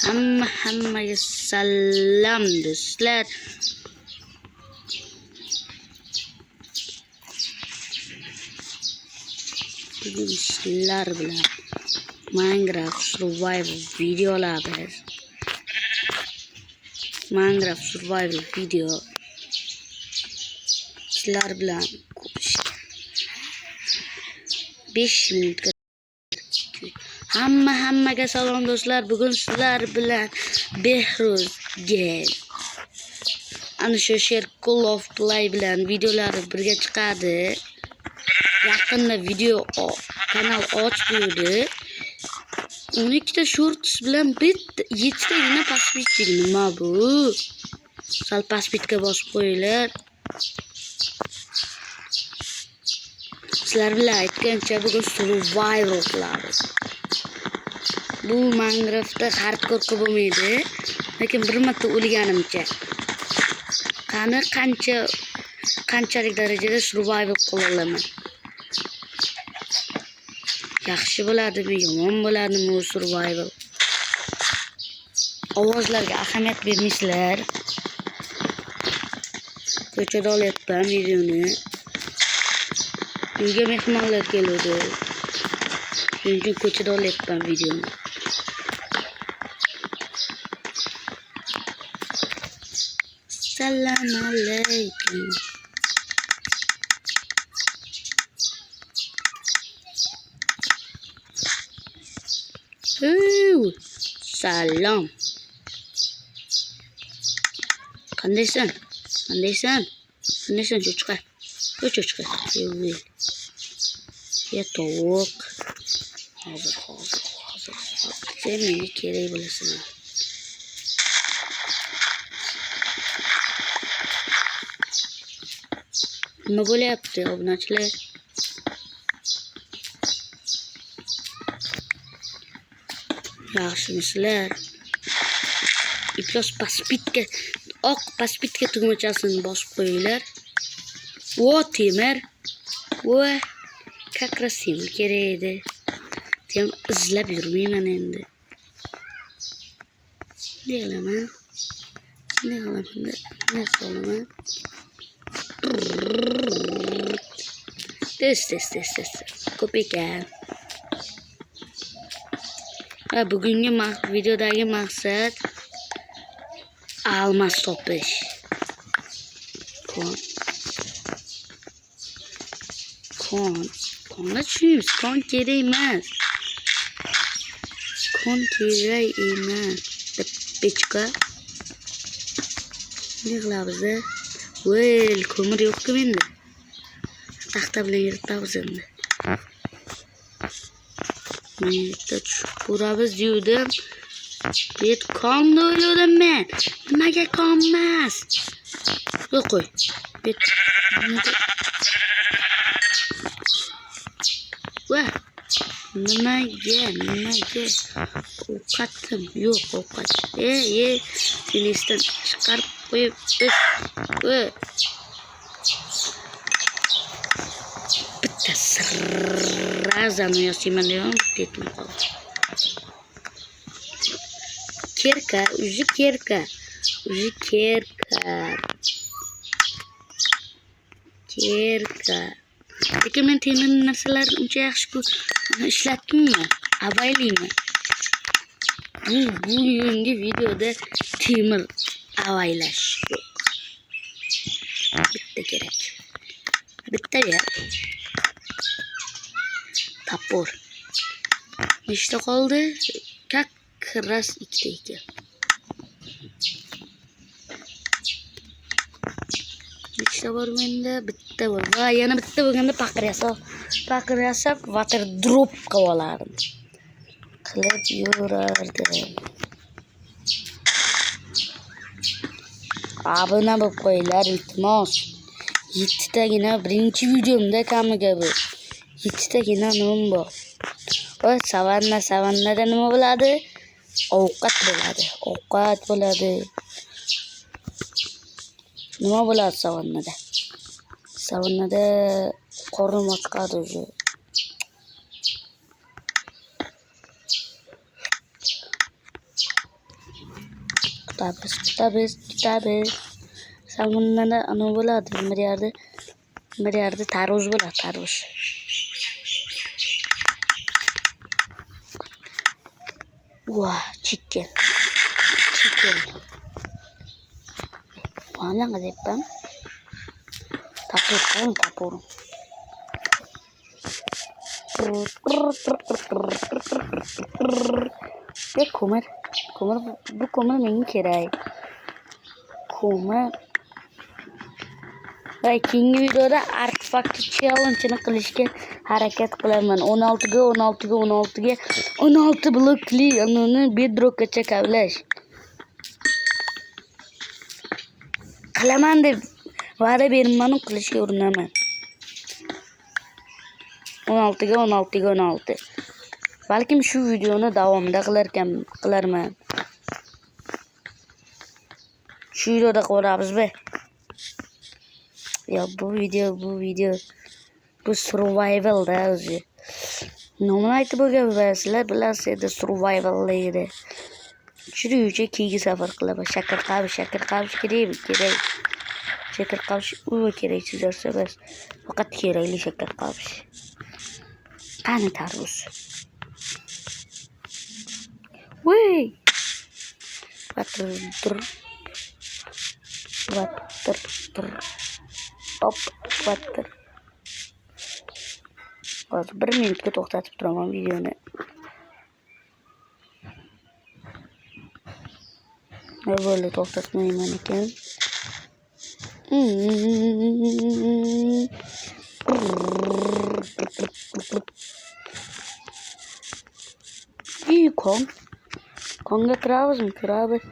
Hammaga salom do'stlar. Bugun sizlar bilan Minecraft Survival videolar Minecraft Survival video sizlar bilan 5 minutga hammaga salom do'stlar. Bugun sizlar bilan Behruz Game ana shu Call of Play bilan videolari birga chiqadi. Yaqinda video kanal ochdi. 12 ta shorts bilan 7 ta yana pasbitchi. Nima bu? Sal pasbitga bosib qo'yinglar. Sizlar bilan aytgancha bugun survival qilamiz. Bu Minecraftda hardcore bo'lmaydi, lekin bir marta o'lganimcha. Qani qanchalik darajada survival qila olaman. Yaxshi bo'ladimi, yomon bo'ladimi bu survival? Ovozlarga ahamiyat bermaysizlar. Ko'chada olyapman videoni. Uyga mehmonlar keladi. Shuning uchun ko'chada olyapman videoni. Assalomu alaykum. Salom. Qandaysan? Cho'chqa. Cho'chqa. Ya tovuq. Hozir. Sen menga kerak bo'lasan. Nima bo'lyapti, obunachilar? Yaxshimisizlar? Iflos pasbitga, oq pasbitga tugmachasini bosib qo'yinglar. Temir. Как раз temir kerak edi. Temir izlab yurmayman endi. Ne qilaman? Test. Ko'p ekan. Bugungi videodagi maqsad almas topish. Konga tushunamiz. Kon kerak emas. Pechka. Ne qilamiz? Ko'mir yo'q-ku menda. Taxta bilan yiritamiz endi. Menda ko'ramiz deydim. Bet konni o'yladim men. Nimaga konmas? Yo'q qo'y. Bet. Nimaga? Ovqatim yo'q, ovqat. Telesdan chiqarib qo'yib. Bitta srazani yosayman deyman, bitta qoldi. Kerka. Lekin men temir narsalarni uncha yaxshi ishlatdimmi? Avayliymi? Bugungi videoda temir avaylash yo'q. Bitta kerak. Bitta-ya. Tapor. Nechta qoldi? Как раз 2 ta ekan. Nechta bor menda? Bitta bor. Va yana bitta bo'lganda paqir yasab water drop qilib olardim. Qilib yurardim. Abona bo'lib qo'yinglar, iltimos. 7 tagina birinchi videomda kamiga bu. 7 tagina nom bor. Savannada nima bo'ladi? Ovqat bo'ladi. Nima bo'ladi savannada? Savannada qornim ochqadi o'zi. tutamiz. Salmondan ana bo'ladi. Bir yerde tarvuz bo'ladi, tarvuz. Wah, chicken. Mana ngadepam. Tapur. Ko'mir. Bu ko'mir menga kerak. Ko'mir. Va keyingi videoda artefakt challenge-ni qilishga harakat qilaman. 16 blokli uni bedrockgacha kavlash. Qilaman deb va'da berman, qilishga urinaman. 16. Balkim shu videoni davomida qilarman. Shu videoda ko'ramiz be. Ya bu video bu survival da o'zi. Nomini aytib o'rganman, sizlar bilasizlar survival deydi. Shuning uchun keyingi safar qilaman. Shakar qavish kerak. Shakar qavish kerak sizlarga bas. Faqat kerakli shakar qavish. Qani tarvuz. Voy. Vatir. Hop, vatir. Hozir 1 minutga to'xtatib turaman videoni. Ne böyle to'xtatmayman ekan. Konga kiramizmi? Kiramiz.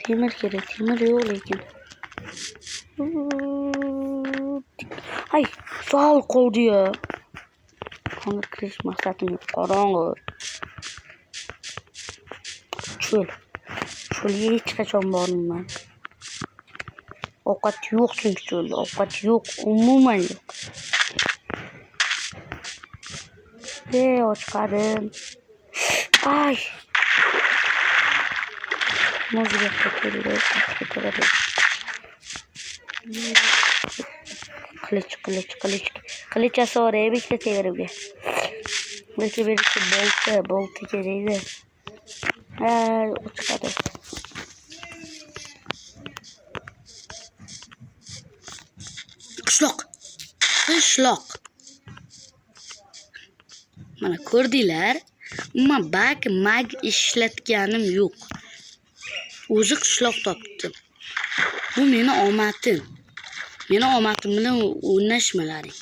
Temir kerak. Temir yo'q lekin. Ay, sal qoldi ya. Konga kirish maqsadim yo'q. Qorong'i. Cho'lga hech qachon bormayman. Ovqat yo'q chunki cho'lda. Ovqat yo'q, umuman yo'q. Och qoldim. Ay. Muzga keldi. Qilich asore bitta tegaribga. Balki bolta kerakda. Chiqadi. Qishloq. Mana ko'rdinglar? Umuman mag ishlatganim yo'q. O'zi qishloq topdim. Bu meni omadim. Bilan o'ynashmalaring.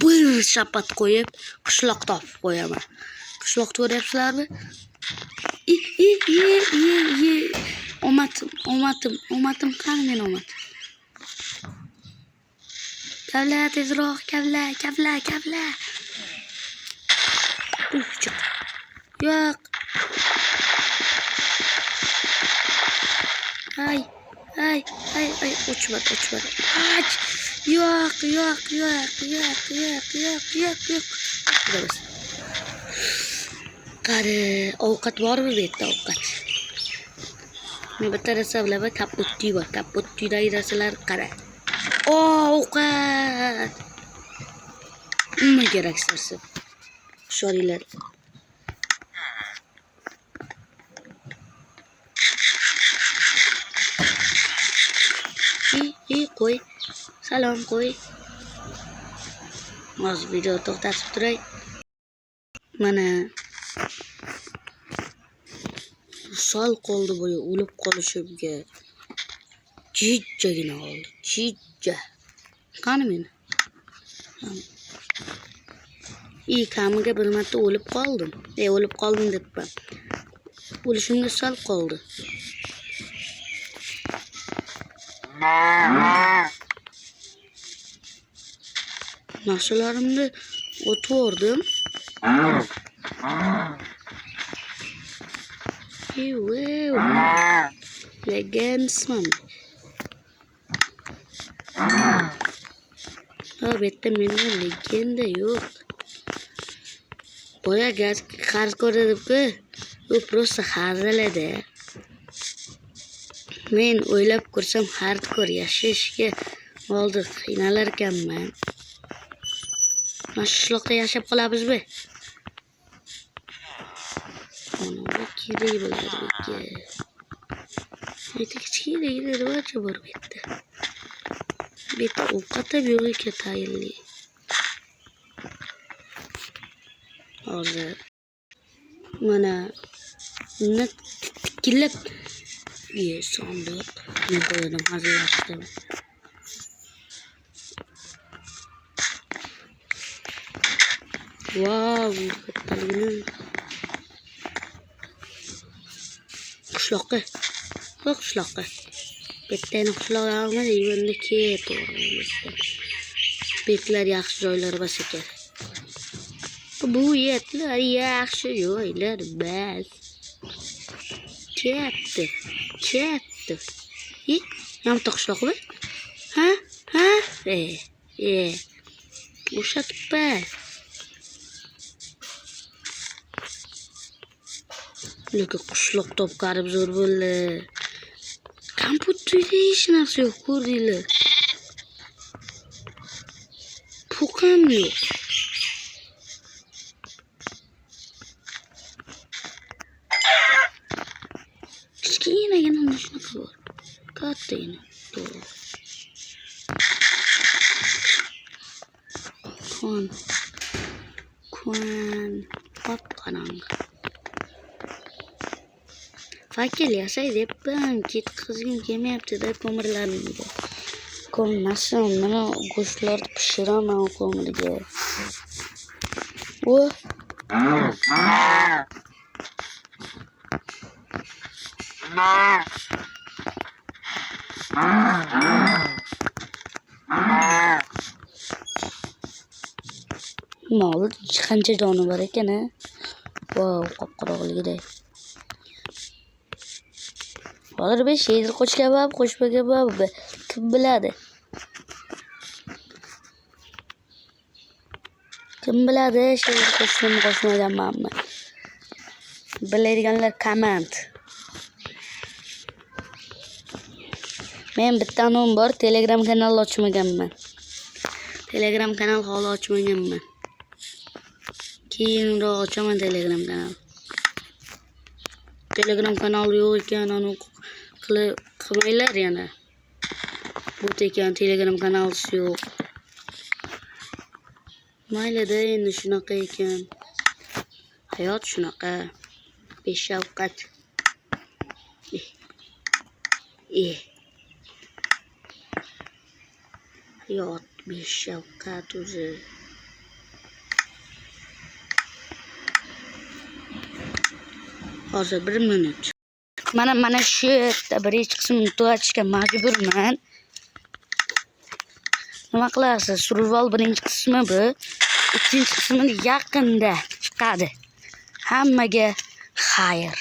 Bir shapat qo'yib qishloq topib qo'yaman. Qishloq ko'ryapsizlarmi? Omadim qani men omad. Kavla tezroq, kavla. Chiq. Yo'q. Ay, uçmadı. Aç. Yo'q. Qari, ovqat bormi bu yerda ovqat? Men bitta narsa bilaman, kapottiy bor. Kapottiydagi narsalar qara. Ovqat. Nima kerak sizlarga? Shoringlar. Qo'y. Salom qo'y. Hozir video to'xtatib turay. Mana sal qoldi bo'yi o'lib qolishimga. Jijjagina qoldi. Jijja. Qani meni? Kamiga bir marta o'lib qoldim. O'lib qoldim debman. O'lishimga sal qoldi. Narsalarimni o'tvordim. Legendsman. Bu yerda mening legenda yo'q. Boya qarz ko'radi-ku. U просто hazilada. Men o'ylab ko'rsam hardcore yashashga oldi qiynalar ekanman. Mana shu qishloqda yashab qolamizmi? Mana kerak bo'ladi bizga. Bitta kichkina rivoji bor bu yerda. Bitta ovqat ham yo'q ekan tayinli. Hozir mana buni tikilib sandiq men qo'ydim hazillashdim. Wow, kattaligini qishloqqa. Qishloqqa. Bittani qishloqqa olmadi, yo'lda ketdi. Beklar yaxshi joylar bas ekan. Bu yerlar yaxshi joylar bas. Ketdi. Yamta qishloqmi? Ha? O'sha tupa. Lekin qishloq topqarib zo'r bo'ldi. Kompyuterda hech narsa yo'q, ko'rdinglar. Pul ham yo'q. Kichkinagina shunaqa bor. Kattagina. Kon. Qop-qorong'i. Fakir yasay debman, ketkizgim kelmayapti-da ko'mirlarimga. Ko'rmasam, mana go'shtlarni pishiraman ko'mirga. Mol qancha joni bor ekan a? Wow, qop-qorong'ligidek. Hozir 5 yil qo'shgan bab, qo'shmagan bab kim biladi? Kim biladi, she'r qo'shmaganmanmi? Biladiganlar komment. Men bitta nom bor, Telegram kanal ochmaganman. Telegram kanal hali ochmaganman. Keyinroq ochaman Telegram kanal. Telegram kanal yo'q ekan, uni qilmanglar yana. Bu ekan Telegram kanal yo'q. Mayli-da, endi shunaqa ekan. Hayot shunaqa. Beshafqat. Hayot beshafqat o'zi. Hozir 1 minut. Mana shu yerda birinchi qismini tugatishga majburman. Nima qilasiz? Survival birinchi qismi bu. Ikkinchi qismi yaqinda chiqadi. Hammaga xayr.